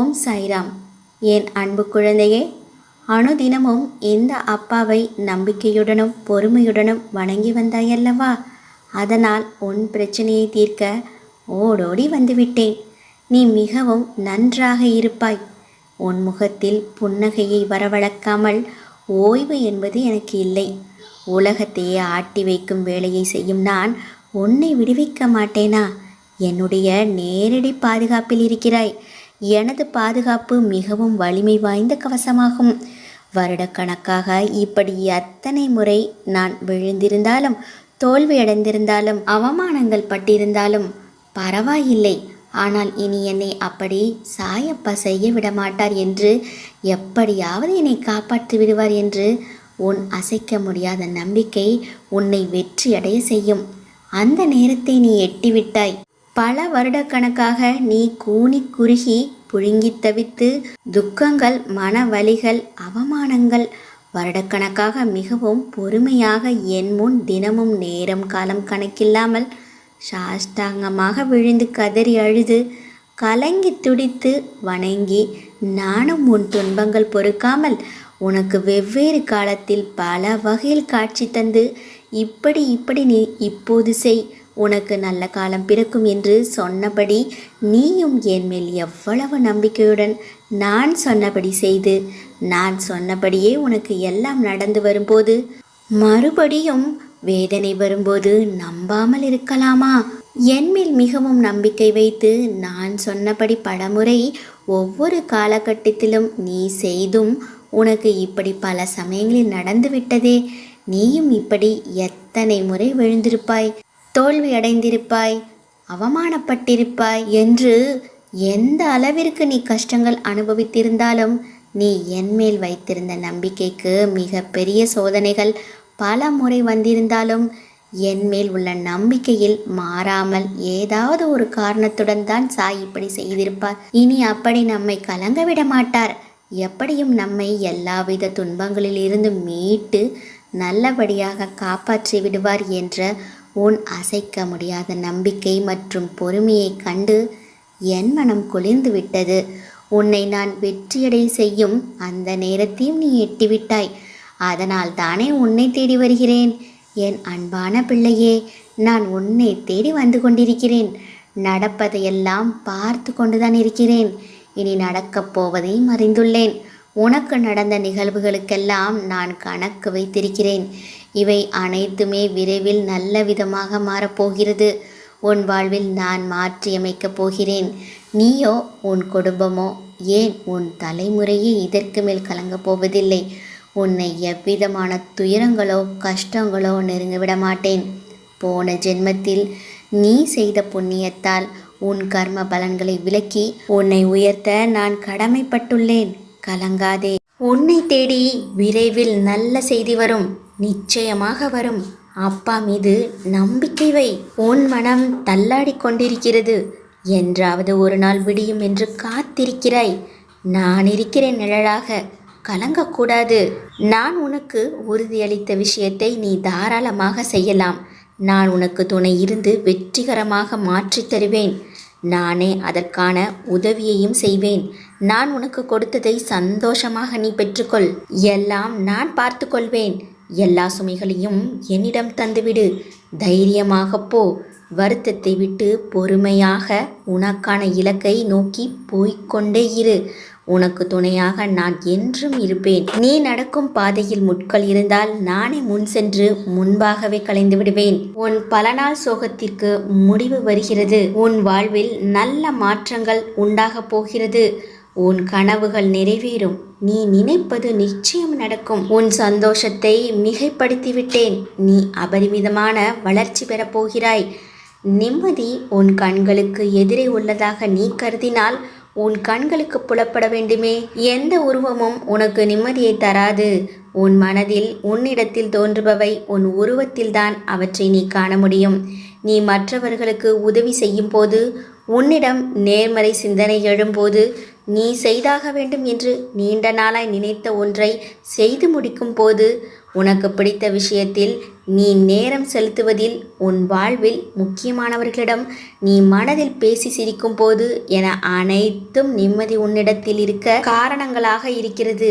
ஓம் சாய்ராம். என் அன்பு குழந்தையே, அனுதினமும் இந்த அப்பாவை நம்பிக்கையுடனும் பொறுமையுடனும் வணங்கி வந்தாயல்லவா? அதனால் உன் பிரச்சனையை தீர்க்க ஓடோடி வந்துவிட்டேன். நீ மிகவும் நன்றாக இருப்பாய். உன் முகத்தில் புன்னகையை வரவழைக்காமல் ஓய்வு என்பது எனக்கு இல்லை. உலகத்தையே ஆட்டி வைக்கும் வேலையை செய்யும் நான் உன்னை விடுவிக்க மாட்டேனா? என்னுடைய நேரடி பாதுகாப்பில் இருக்கிறாய். எனது பாதுகாப்பு மிகவும் வலிமை வாய்ந்த கவசமாகும். வருடக்கணக்காக இப்படி எத்தனை முறை நான் விழுந்திருந்தாலும், தோல்வியடைந்திருந்தாலும், அவமானங்கள் பட்டிருந்தாலும் பரவாயில்லை. ஆனால் இனி என்னை அப்படி சாயப்பா செய்ய விடமாட்டார் என்று, எப்படியாவது என்னை காப்பாற்றி விடுவார் என்று உன் அசைக்க முடியாத நம்பிக்கை உன்னை வெற்றியடைய செய்யும். அந்த நேரத்தை நீ எட்டிவிட்டாய். பல வருடக்கணக்காக நீ கூனி குறுகி புழுங்கி தவித்து துக்கங்கள், மனவலிகள், அவமானங்கள், வருடக்கணக்காக மிகவும் பொறுமையாக என் முன் தினமும் நேரம் காலம் கணக்கில்லாமல் சாஷ்டாங்கமாக விழுந்து கதறி அழுது கலங்கி துடித்து வணங்கி நானும் உன் துன்பங்கள் பொறுக்காமல் உனக்கு வெவ்வேறு காலத்தில் பல வகையில் காட்சி தந்து இப்படி நீ இப்போது செய், உனக்கு நல்ல காலம் பிறக்கும் என்று சொன்னபடி நீயும் என் மேல் எவ்வளவு நம்பிக்கையுடன் நான் சொன்னபடி செய்து, நான் சொன்னபடியே உனக்கு எல்லாம் நடந்து வரும்போது மறுபடியும் வேதனை வரும்போது நம்பாமல் இருக்கலாமா? என் மேல் மிகவும் நம்பிக்கை வைத்து நான் சொன்னபடி பலமுறை ஒவ்வொரு காலகட்டத்திலும் நீ செய்தும் உனக்கு இப்படி பல சமயங்களில் நடந்துவிட்டதே. நீயும் இப்படி எத்தனை முறை விழுந்திருப்பாய், தோல்வி அடைந்திருப்பாய், அவமானப்பட்டிருப்பாய் என்று எந்த அளவிற்கு நீ கஷ்டங்கள் அனுபவித்திருந்தாலும் நீ என் மேல் வைத்திருந்த நம்பிக்கைக்கு மிக பெரிய சோதனைகள் பல முறை வந்திருந்தாலும் என் மேல் உள்ள நம்பிக்கையில் மாறாமல் ஏதாவது ஒரு காரணத்துடன் தான் சாய் இப்படி செய்திருப்பார். இனி அப்படி நம்மை கலங்க விட மாட்டார். எப்படியும் நம்மை எல்லாவித துன்பங்களில் இருந்து மீட்டு நல்லபடியாக காப்பாற்றி விடுவார் என்ற உன் அசைக்க முடியாத நம்பிக்கை மற்றும் பொறுமையை கண்டு என் மனம் குளிர்ந்து விட்டது. உன்னை நான் வெற்றியடை செய்யும் அந்த நேரத்தையும் நீ எட்டிவிட்டாய். அதனால் தானே உன்னை தேடி வருகிறேன். என் அன்பான பிள்ளையே, நான் உன்னை தேடி வந்து கொண்டிருக்கிறேன். நடப்பதையெல்லாம் பார்த்து கொண்டுதான் இருக்கிறேன். இனி நடக்கப் போவதையும் அறிந்துள்ளேன். உனக்கு நடந்த நிகழ்வுகளுக்கெல்லாம் நான் கணக்கு வைத்திருக்கிறேன். இவை அனைத்துமே விரைவில் நல்ல விதமாக மாறப்போகிறது. உன் வாழ்வில் நான் மாற்றியமைக்கப் போகிறேன். நீயோ உன் குடும்பமோ ஏன் உன் தலைமுறையே இதற்கு மேல் கலங்கப் போவதில்லை. உன்னை எவ்விதமான துயரங்களோ கஷ்டங்களோ நெருங்கிவிட மாட்டேன். போன ஜென்மத்தில் நீ செய்த புண்ணியத்தால் உன் கர்ம பலன்களை விலக்கி உன்னை உயர்த்த நான் கடமைப்பட்டுள்ளேன். கலங்காதே. உன்னை தேடி விரைவில் நல்ல செய்தி வரும். நிச்சயமாக வரும். அப்பா மீது நம்பிக்கை வை. உன் மனம் தள்ளாடி கொண்டிருக்கிறது. என்றாவது ஒரு நாள் விடியும் என்று காத்திருக்கிறாய். நான் இருக்கிறேன் நிழலாக. கலங்கக்கூடாது. நான் உனக்கு உறுதியளித்த விஷயத்தை நீ தாராளமாக செய்யலாம். நான் உனக்கு துணை இருந்து வெற்றிகரமாக மாற்றித் தருவேன். நானே அதற்கான உதவியையும் செய்வேன். நான் உனக்கு கொடுத்ததை சந்தோஷமாக நீ பெற்றுக்கொள். எல்லாம் நான் பார்த்து கொள்வேன். எல்லா சுமைகளையும் என்னிடம் தந்துவிடு. தைரியமாக போ. வருத்தத்தை விட்டு பொறுமையாக உனக்கான இலக்கை நோக்கி போய்கொண்டே இரு. உனக்கு துணையாக நான் என்றும் இருப்பேன். நீ நடக்கும் பாதையில் முட்கள் இருந்தால் நானே முன் சென்று முன்பாகவே கலைந்து விடுவேன். உன் பல நாள் சோகத்திற்கு முடிவு வருகிறது. உன் வாழ்வில் நல்ல மாற்றங்கள் உண்டாகப் போகிறது. உன் கனவுகள் நிறைவேறும். நீ நினைப்பது நிச்சயம் நடக்கும். உன் சந்தோஷத்தை மிகைப்படுத்திவிட்டேன். நீ அபரிமிதமான வளர்ச்சி பெறப் போகிறாய். நிம்மதி உன் கண்களுக்கு எதிரே உள்ளதாக நீ கருதினால் உன் கண்களுக்கு புலப்பட வேண்டுமே. எந்த உருவமும் உனக்கு நிம்மதியை தராது. உன் மனதில் உன்னிடத்தில் தோன்றுபவை உன் உருவத்தில்தான் அவற்றை நீ காண முடியும். நீ மற்றவர்களுக்கு உதவி செய்யும் போது, உன்னிடம் நேர்மறை சிந்தனை எழும்போது, நீ செய்தாக வேண்டும் என்று நீண்ட நாளாய் நினைத்த ஒன்றை செய்து முடிக்கும் போது, உனக்கு பிடித்த விஷயத்தில் நீ நேரம் செலுத்துவதில், உன் வாழ்வில் முக்கியமானவர்களிடம் நீ மனதில் பேசி சிரிக்கும் போது என அனைத்தும் நிம்மதி உன்னிடத்தில் இருக்க காரணங்களாக இருக்கிறது.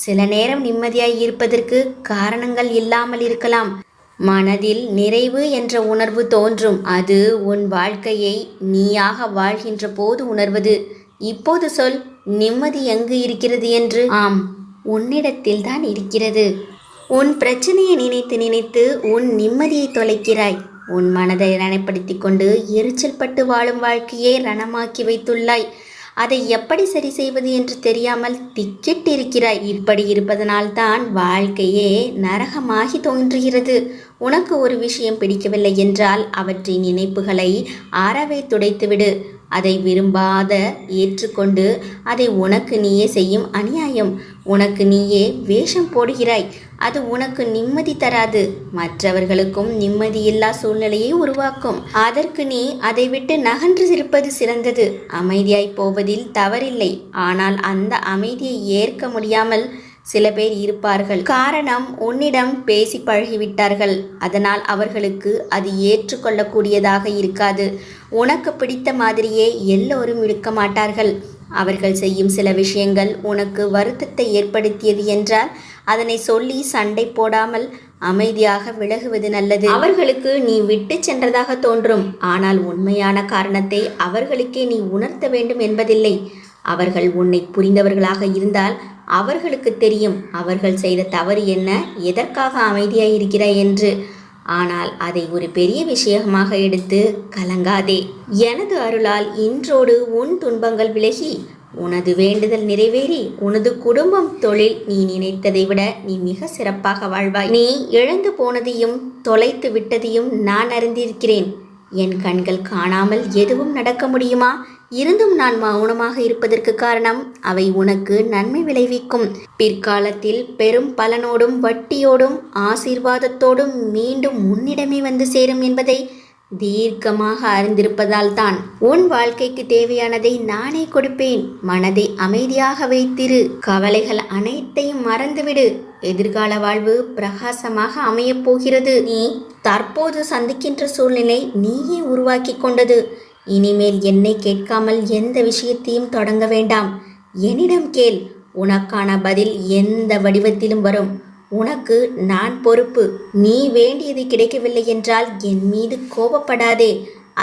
சில நேரம் நிம்மதியாய் இருப்பதற்கு காரணங்கள் இல்லாமல் இருக்கலாம். மனதில் நிறைவு என்ற உணர்வு தோன்றும். அது உன் வாழ்க்கையை நீயாக வாழ்கின்ற போது உணர்வது. இப்போது சொல், நிம்மதி எங்கு இருக்கிறது என்று? ஆம், உன்னிடத்தில் தான் இருக்கிறது. உன் பிரச்சனையை நினைத்து நினைத்து உன் நிம்மதியை தொலைக்கிறாய். உன் மனதை ரணப்படுத்தி கொண்டு எரிச்சல் பட்டு வாழும் வாழ்க்கையை ரணமாக்கி வைத்துள்ளாய். அதை எப்படி சரி செய்வது என்று தெரியாமல் திக்கிட்டு இருக்கிறாய். இப்படி இருப்பதனால்தான் வாழ்க்கையே நரகமாகி தோன்றுகிறது. உனக்கு ஒரு விஷயம் பிடிக்கவில்லை என்றால் அவற்றின் நினைப்புகளை அறவே துடைத்துவிடு. அதை விரும்பாத ஏற்றுக்கொண்டு அதை உனக்கு நீயே செய்யும் அநியாயம். உனக்கு நீயே வேஷம் போடுகிறாய். அது உனக்கு நிம்மதி தராது, மற்றவர்களுக்கும் நிம்மதியில்லா சூழ்நிலையை உருவாக்கும். அதற்கு நீ அதை விட்டு நகன்று இருப்பது சிறந்தது. அமைதியாய் போவதில் தவறில்லை. ஆனால் அந்த அமைதியை ஏற்க முடியாமல் சில பேர் இருப்பார்கள். காரணம், உன்னிடம் பேசி பழகிவிட்டார்கள். அதனால் அவர்களுக்கு அது ஏற்றுக்கொள்ளக்கூடியதாக இருக்காது. உனக்கு பிடித்த மாதிரியே எல்லோரும் இருக்க மாட்டார்கள். அவர்கள் செய்யும் சில விஷயங்கள் உனக்கு வருத்தத்தை ஏற்படுத்தியது என்றால் அதனை சொல்லி சண்டை போடாமல் அமைதியாக விலகுவது நல்லது. அவர்களுக்கு நீ விட்டு சென்றதாக தோன்றும். ஆனால் உண்மையான காரணத்தை அவர்களுக்கே நீ உணர்த்த வேண்டும் என்பதில்லை. அவர்கள் உன்னை புரிந்தவர்களாக இருந்தால் அவர்களுக்கு தெரியும் அவர்கள் செய்த தவறு என்ன, எதற்காக அமைதியாய் இருக்கிறாய் என்று. ஆனால் அதை ஒரு பெரிய விஷயமாக எடுத்து கலங்காதே. எனது அருளால் இன்றோடு உன் துன்பங்கள் விலகி உனது வேண்டுதல் நிறைவேறி உனது குடும்பம், தொழில் நீ நினைத்ததை விட நீ மிக சிறப்பாக வாழ்வாய். நீ இழந்து போனதையும் தொலைத்து விட்டதையும் நான் அறிந்திருக்கிறேன். என் கண்கள் காணாமல் எதுவும் நடக்க முடியுமா? இருந்தும் நான் மௌனமாக இருப்பதற்கு காரணம் அவை உனக்கு நன்மை விளைவிக்கும். பிற்காலத்தில் பெரும் பலனோடும் வட்டியோடும் ஆசீர்வாதத்தோடும் மீண்டும் உன்னிடமே வந்து சேரும் என்பதை தீர்க்கமாக அறிந்திருப்பதால் தான். உன் வாழ்க்கைக்கு தேவையானதை நானே கொடுப்பேன். மனதை அமைதியாக வைத்திரு. கவலைகள் அனைத்தையும் மறந்துவிடு. எதிர்கால வாழ்வு பிரகாசமாக அமையப் போகிறது. நீ தற்போது சந்திக்கின்ற சூழ்நிலை நீயே உருவாக்கி கொண்டது. இனிமேல் என்னை கேட்காமல் எந்த விஷயத்தையும் தொடங்க வேண்டாம். என்னிடம் கேள். உனக்கான பதில் எந்த வடிவத்திலும் வரும். உனக்கு நான் பொறுப்பு. நீ வேண்டியது கிடைக்கவில்லை என்றால் என் மீது கோபப்படாதே.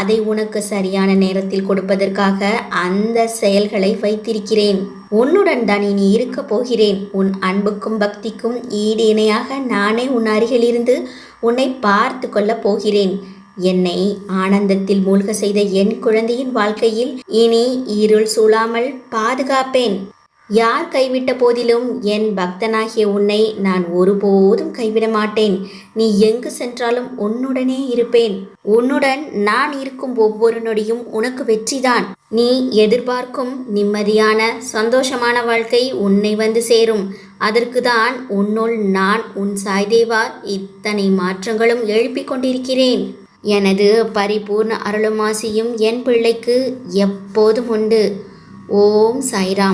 அதை உனக்கு சரியான நேரத்தில் கொடுப்பதற்காக அந்த செயல்களை வைத்திருக்கிறேன். உன்னுடன் தான் இனி இருக்க போகிறேன். உன் அன்புக்கும் பக்திக்கும் ஈடு இணையாக நானே உன் அருகில் இருந்து உன்னை பார்த்து கொள்ளப் போகிறேன். என்னை ஆனந்தத்தில் மூழ்க செய்த என் குழந்தையின் வாழ்க்கையில் இனி இருள் சூழாமல் பாதுகாப்பேன். யார் கைவிட்ட போதிலும் என் பக்தனாகிய உன்னை நான் ஒருபோதும் கைவிட மாட்டேன். நீ எங்கு சென்றாலும் உன்னுடனே இருப்பேன். உன்னுடன் நான் இருக்கும் ஒவ்வொரு நொடியும் உனக்கு வெற்றிதான். நீ எதிர்பார்க்கும் நிம்மதியான சந்தோஷமான வாழ்க்கை உன்னை வந்து சேரும். அதற்கு தான் உன்னுள் நான் உன் சாய்தேவா இத்தனை மாற்றங்களும் எழுப்பிக் கொண்டிருக்கிறேன். எனது பரிபூர்ண அருளுமாசியும் என் பிள்ளைக்கு எப்போதும் உண்டு. ஓம் சாய்ராம்.